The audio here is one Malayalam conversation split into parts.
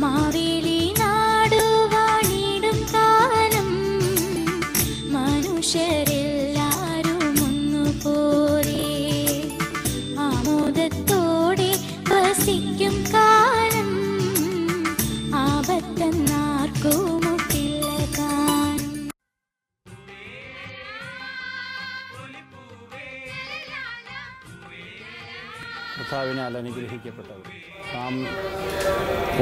മാവേലി നാടുവാണിടും കാലം മനുഷ്യരെല്ലാരും ഒന്നുപോലെ ആമോദത്തോടെ വസിക്കും കാലം ആപത്തെന്നാർക്കും കർത്താവിനാൽ അനുഗ്രഹിക്കപ്പെട്ടവർ നാം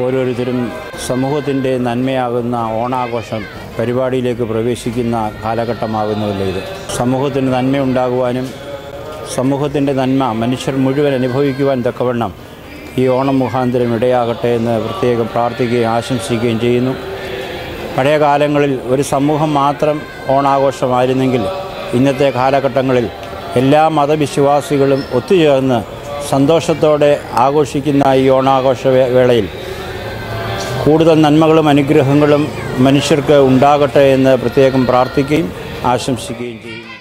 ഓരോരുത്തരും സമൂഹത്തിൻ്റെ നന്മയാകുന്ന ഓണാഘോഷം പരിപാടിയിലേക്ക് പ്രവേശിക്കുന്ന കാലഘട്ടമാകുന്നുവല്ലോ ഇത്. സമൂഹത്തിന് നന്മയുണ്ടാകുവാനും സമൂഹത്തിൻ്റെ നന്മ മനുഷ്യർ മുഴുവൻ അനുഭവിക്കുവാൻ തക്കവണ്ണം ഈ ഓണം മുഖാന്തരം ഇടയാകട്ടെ എന്ന് പ്രത്യേകം പ്രാർത്ഥിക്കുകയും ആശംസിക്കുകയും ചെയ്യുന്നു. പഴയ കാലങ്ങളിൽ ഒരു സമൂഹം മാത്രം ഓണാഘോഷമായിരുന്നെങ്കിൽ ഇന്നത്തെ കാലഘട്ടങ്ങളിൽ എല്ലാ മതവിശ്വാസികളും ഒത്തുചേർന്ന് സന്തോഷത്തോടെ ആഘോഷിക്കുന്ന ഈ ഓണാഘോഷ വേളയിൽ കൂടുതൽ നന്മകളും അനുഗ്രഹങ്ങളും മനുഷ്യർക്ക് ഉണ്ടാകട്ടെ എന്ന് പ്രത്യേകം പ്രാർത്ഥിക്കുകയും ആശംസിക്കുകയും ചെയ്യും.